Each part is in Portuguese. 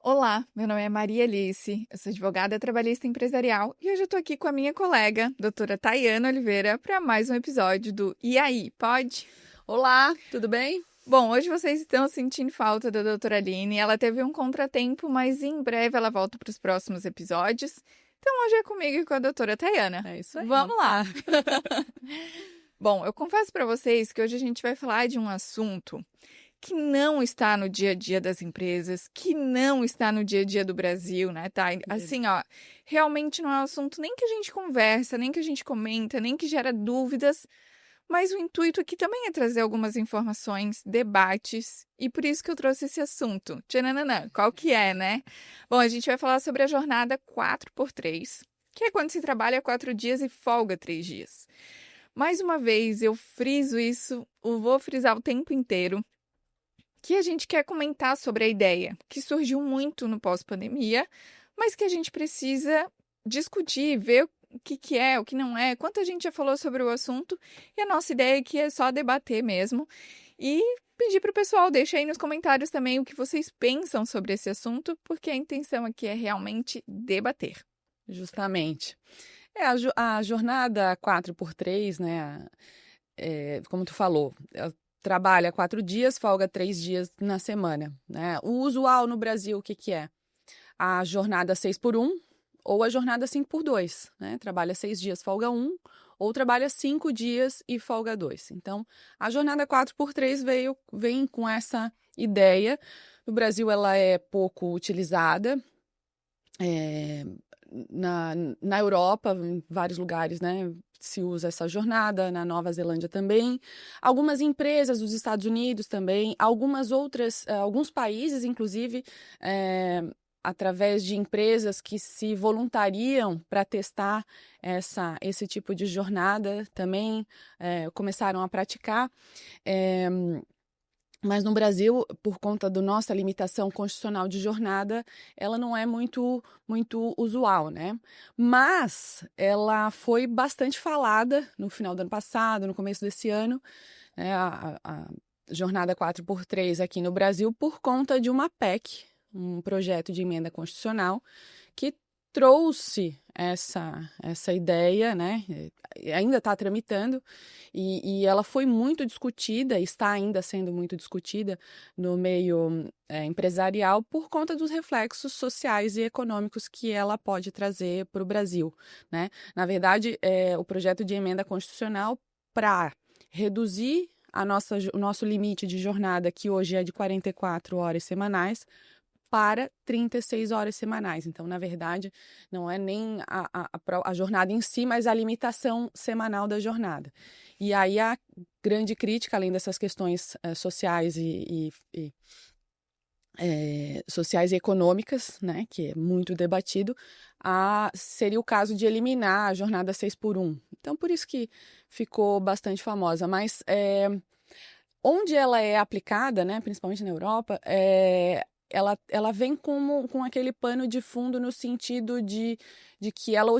Olá, meu nome é Maria Alice, eu sou advogada trabalhista empresarial e hoje eu tô aqui com a minha colega, doutora Tayana Oliveira, para mais um episódio do E aí, pode? Olá, tudo bem? Bom, hoje vocês estão sentindo falta da doutora Aline, ela teve um contratempo, mas em breve ela volta para os próximos episódios. Então hoje é comigo e com a doutora Tayana. É isso aí. Vamos lá! Bom, eu confesso para vocês que hoje a gente vai falar de um assunto que não está no dia a dia das empresas, que não está no dia a dia do Brasil, né, tá? Assim, ó, realmente não é um assunto nem que a gente conversa, nem que a gente comenta, nem que gera dúvidas, mas o intuito aqui também é trazer algumas informações, debates, e por isso que eu trouxe esse assunto. Tchananã, qual que é, né? Bom, a gente vai falar sobre a jornada 4x3, que é quando se trabalha 4 dias e folga 3 dias. Mais uma vez, eu friso isso, eu vou frisar o tempo inteiro, que a gente quer comentar sobre a ideia, que surgiu muito no pós-pandemia, mas que a gente precisa discutir, ver o que é, o que não é, quanto a gente já falou sobre o assunto, e a nossa ideia aqui é só debater mesmo. E pedir para o pessoal, deixa aí nos comentários também o que vocês pensam sobre esse assunto, porque a intenção aqui é realmente debater. Justamente. A jornada 4x3, né? Como tu falou, ela trabalha 4 dias, folga 3 dias na semana, né? O usual no Brasil, o que que é? A jornada 6x1 ou a jornada 5x2, né? Trabalha 6 dias, folga 1, ou trabalha 5 dias e folga 2. Então, a jornada 4x3 vem com essa ideia. No Brasil, ela é pouco utilizada. Na Europa, em vários lugares, né, se usa essa jornada, na Nova Zelândia também. Algumas empresas dos Estados Unidos também, alguns países, inclusive, através de empresas que se voluntariam para testar esse tipo de jornada também começaram a praticar. Mas no Brasil, por conta da nossa limitação constitucional de jornada, ela não é muito usual, né? Mas ela foi bastante falada no final do ano passado, no começo desse ano, né? A jornada 4x3 aqui no Brasil, por conta de uma PEC, um projeto de emenda constitucional, que trouxe essa ideia, né? Ainda está tramitando, e ela foi muito discutida, está ainda sendo muito discutida no meio empresarial por conta dos reflexos sociais e econômicos que ela pode trazer para o Brasil, né? Na verdade, o projeto de emenda constitucional para reduzir o nosso limite de jornada, que hoje é de 44 horas semanais, para 36 horas semanais. Então, na verdade, não é nem a jornada em si, mas a limitação semanal da jornada. E aí a grande crítica, além dessas questões sociais sociais e econômicas, né, que é muito debatido, seria o caso de eliminar a jornada 6x1. Então, por isso que ficou bastante famosa. Mas onde ela é aplicada, né, principalmente na Europa, ela vem com aquele pano de fundo no sentido de que ela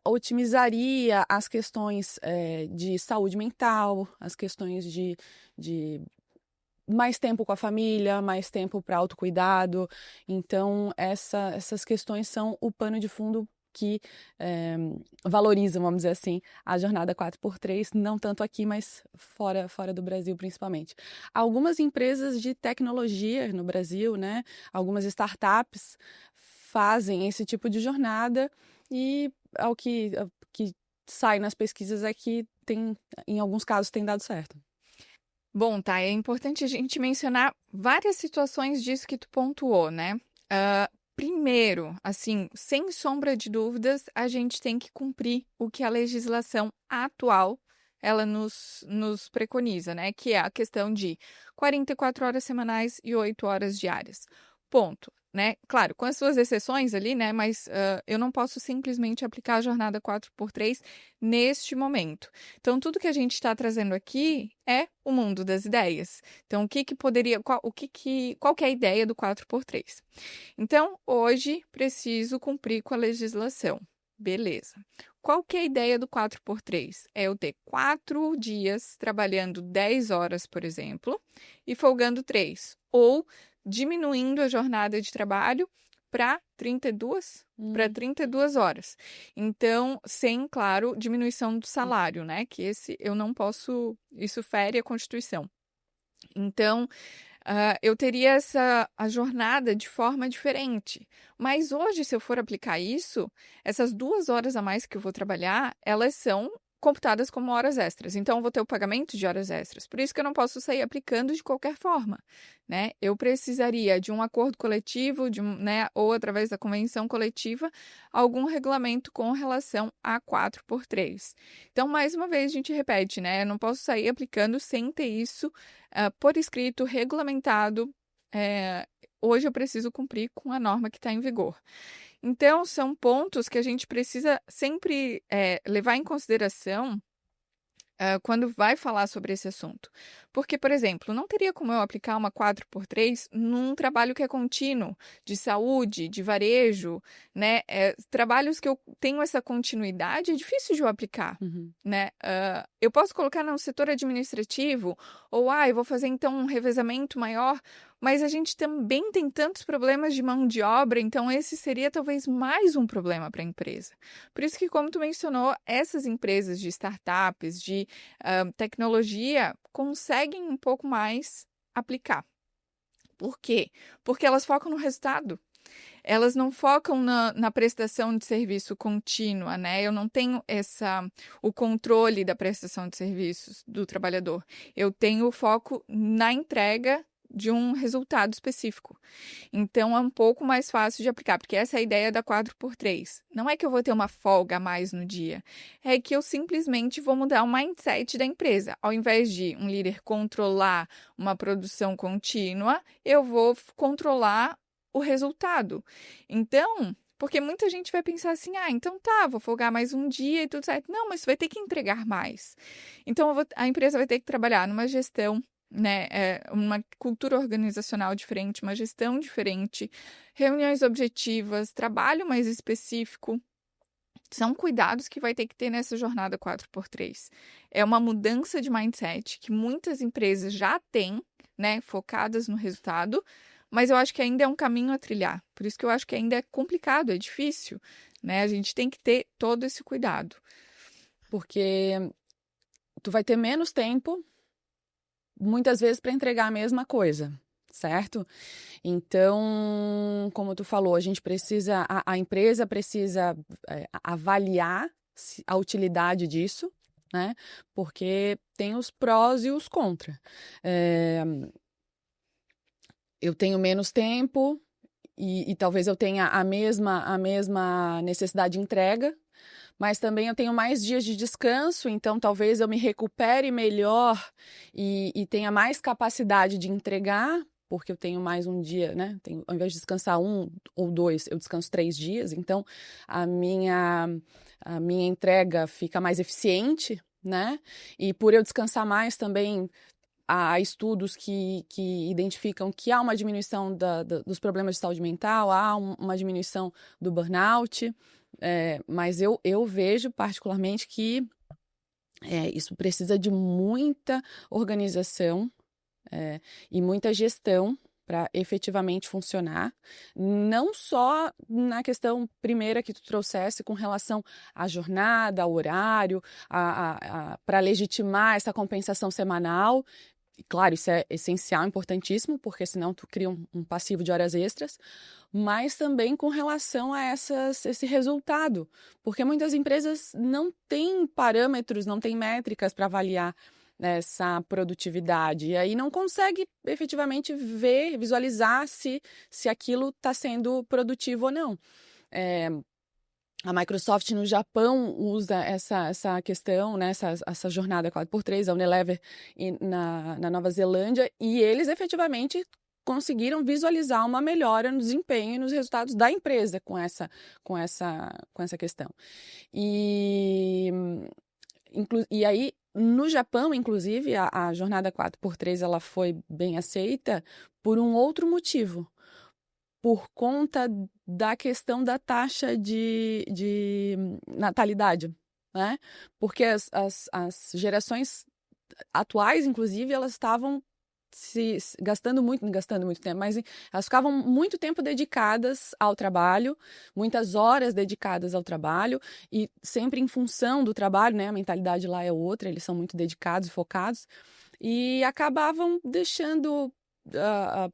otimizaria as questões de saúde mental, as questões de mais tempo com a família, mais tempo para autocuidado. Então, essas questões são o pano de fundo que valorizam, vamos dizer assim, a jornada 4x3, não tanto aqui, mas fora do Brasil, principalmente. Algumas empresas de tecnologia no Brasil, né, algumas startups fazem esse tipo de jornada, e ao que sai nas pesquisas é que em alguns casos tem dado certo. Bom, tá, é importante a gente mencionar várias situações disso que tu pontuou, né? Primeiro, assim, sem sombra de dúvidas, a gente tem que cumprir o que a legislação atual ela nos preconiza, né? Que é a questão de 44 horas semanais e 8 horas diárias. Ponto, né? Claro, com as suas exceções ali, né? Mas eu não posso simplesmente aplicar a jornada 4x3 neste momento. Então, tudo que a gente está trazendo aqui é o mundo das ideias. Então, qual que é a ideia do 4x3? Então, hoje preciso cumprir com a legislação. Beleza. Qual que é a ideia do 4x3? É eu ter 4 dias trabalhando 10 horas, por exemplo, e folgando 3. Ou diminuindo a jornada de trabalho para 32 horas. Então, sem, claro, diminuição do salário, né? Que esse eu não posso, isso fere a Constituição. Então, eu teria a jornada de forma diferente. Mas hoje, se eu for aplicar isso, essas 2 horas a mais que eu vou trabalhar, elas são computadas como horas extras. Então, eu vou ter o pagamento de horas extras. Por isso que eu não posso sair aplicando de qualquer forma, né? Eu precisaria de um acordo coletivo, né, ou através da convenção coletiva, algum regulamento com relação a 4x3. Então, mais uma vez, a gente repete, né? Eu não posso sair aplicando sem ter isso por escrito, regulamentado. Hoje eu preciso cumprir com a norma que está em vigor. Então, são pontos que a gente precisa sempre levar em consideração quando vai falar sobre esse assunto. Porque, por exemplo, não teria como eu aplicar uma 4x3 num trabalho que é contínuo, de saúde, de varejo, né? Trabalhos que eu tenho essa continuidade, é difícil de eu aplicar, né? Eu posso colocar no setor administrativo, ou eu vou fazer então um revezamento maior, mas a gente também tem tantos problemas de mão de obra, então esse seria talvez mais um problema para a empresa. Por isso que, como tu mencionou, essas empresas de startups, de tecnologia, conseguem um pouco mais aplicar. Por quê? Porque elas focam no resultado. Elas não focam na prestação de serviço contínua, né? Eu não tenho o controle da prestação de serviços do trabalhador. Eu tenho o foco na entrega de um resultado específico. Então, é um pouco mais fácil de aplicar, porque essa é a ideia da 4x3. Não é que eu vou ter uma folga a mais no dia, é que eu simplesmente vou mudar o mindset da empresa. Ao invés de um líder controlar uma produção contínua, eu vou controlar o resultado. Então, porque muita gente vai pensar assim, então tá, vou folgar mais um dia e tudo certo. Não, mas você vai ter que entregar mais. Então, a empresa vai ter que trabalhar numa gestão, né, uma cultura organizacional diferente, uma gestão diferente, reuniões objetivas, trabalho mais específico. São cuidados que vai ter que ter nessa jornada 4x3. É uma mudança de mindset que muitas empresas já têm, né, focadas no resultado, mas eu acho que ainda é um caminho a trilhar. Por isso que eu acho que ainda é complicado, é difícil, né? A gente tem que ter todo esse cuidado. Porque tu vai ter menos tempo, muitas vezes, para entregar a mesma coisa, certo? Então, como tu falou, a empresa precisa avaliar a utilidade disso, né? Porque tem os prós e os contras. Eu tenho menos tempo e talvez eu tenha a mesma necessidade de entrega, mas também eu tenho mais dias de descanso, então talvez eu me recupere melhor e tenha mais capacidade de entregar, porque eu tenho mais um dia, né? Ao invés de descansar 1 ou 2, eu descanso 3 dias, então a minha entrega fica mais eficiente, né? E por eu descansar mais também, há estudos que identificam que há uma diminuição dos problemas de saúde mental, há uma diminuição do burnout. Mas eu vejo particularmente que isso precisa de muita organização e muita gestão para efetivamente funcionar, não só na questão primeira que tu trouxesse com relação à jornada, ao horário, para legitimar essa compensação semanal. Claro, isso é essencial, importantíssimo, porque senão tu cria um passivo de horas extras, mas também com relação a esse resultado, porque muitas empresas não têm parâmetros, não têm métricas para avaliar essa produtividade, e aí não consegue efetivamente visualizar se aquilo está sendo produtivo ou não. A Microsoft no Japão usa essa questão, né, essa jornada 4x3, a Unilever na Nova Zelândia, e eles efetivamente conseguiram visualizar uma melhora no desempenho e nos resultados da empresa com essa questão. E aí, no Japão, inclusive, a jornada 4x3 ela foi bem aceita por um outro motivo. Por conta da questão da taxa de natalidade, né? Porque as gerações atuais, inclusive, elas estavam gastando muito tempo, mas elas ficavam muito tempo dedicadas ao trabalho, muitas horas dedicadas ao trabalho, e sempre em função do trabalho, né? A mentalidade lá é outra, eles são muito dedicados e focados, e acabavam deixando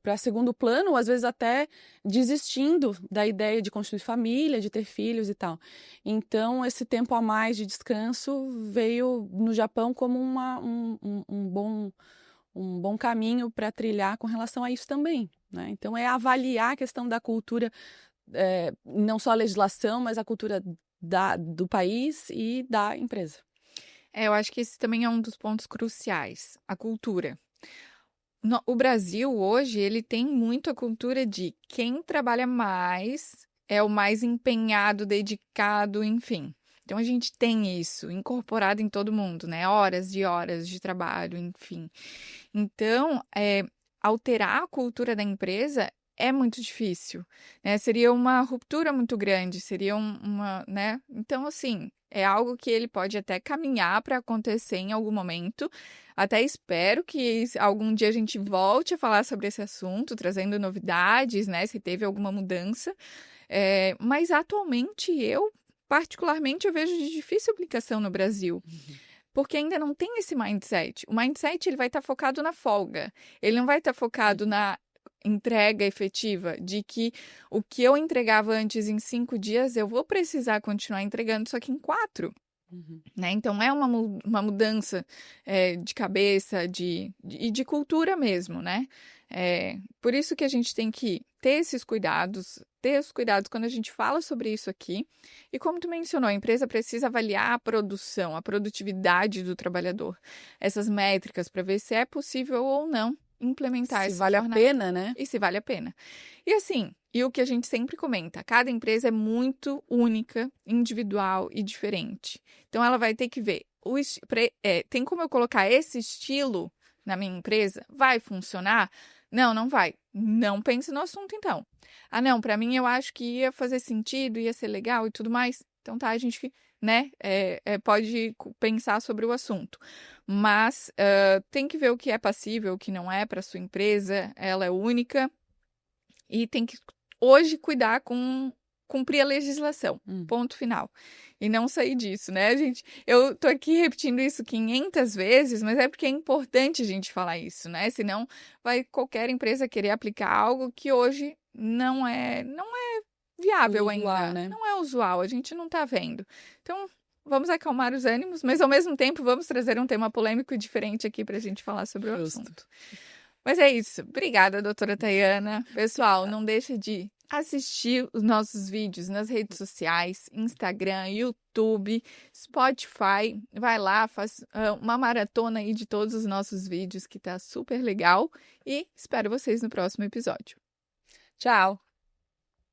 para segundo plano, ou às vezes até desistindo da ideia de construir família, de ter filhos e tal. Então, esse tempo a mais de descanso veio no Japão como um bom caminho para trilhar com relação a isso também, né? Então, é avaliar a questão da cultura, não só a legislação, mas a cultura do país e da empresa. Eu acho que esse também é um dos pontos cruciais, a cultura. O Brasil, hoje, ele tem muito a cultura de quem trabalha mais é o mais empenhado, dedicado, enfim. Então, a gente tem isso incorporado em todo mundo, né? Horas e horas de trabalho, enfim. Então, alterar a cultura da empresa é muito difícil, né? Seria uma ruptura muito grande, seria né? Então, assim, é algo que ele pode até caminhar para acontecer em algum momento. Até espero que algum dia a gente volte a falar sobre esse assunto, trazendo novidades, né? Se teve alguma mudança. Mas atualmente particularmente, eu vejo de difícil aplicação no Brasil. Porque ainda não tem esse mindset. O mindset ele vai estar focado na folga. Ele não vai estar focado na entrega efetiva, de que o que eu entregava antes em 5 dias, eu vou precisar continuar entregando, só que em 4. Né? Então, é uma mudança de cabeça e de cultura mesmo, né? Por isso que a gente tem que ter os cuidados quando a gente fala sobre isso aqui. E como tu mencionou, a empresa precisa avaliar a produção, a produtividade do trabalhador, essas métricas para ver se é possível ou não implementar essa jornada. Se vale a pena, né? E se vale a pena. E assim, e o que a gente sempre comenta, cada empresa é muito única, individual e diferente. Então, ela vai ter que ver, tem como eu colocar esse estilo na minha empresa? Vai funcionar? Não, não vai. Não pense no assunto, então. Ah, não, para mim eu acho que ia fazer sentido, ia ser legal e tudo mais. Então tá, a gente, né, pode pensar sobre o assunto. Mas tem que ver o que é passível, o que não é para sua empresa, ela é única. E tem que, hoje, cuidar com cumprir a legislação. Ponto final. E não sair disso, né, gente? Eu tô aqui repetindo isso 500 vezes, mas é porque é importante a gente falar isso, né? Senão vai qualquer empresa querer aplicar algo que hoje não é viável usual, ainda. Né? Não é usual, a gente não tá vendo. Então, vamos acalmar os ânimos, mas ao mesmo tempo vamos trazer um tema polêmico e diferente aqui pra gente falar sobre o assunto. Mas é isso. Obrigada, doutora Tayana. Pessoal, não deixe de assistir os nossos vídeos nas redes sociais, Instagram, YouTube, Spotify. Vai lá, faz uma maratona aí de todos os nossos vídeos, que tá super legal. E espero vocês no próximo episódio. Tchau!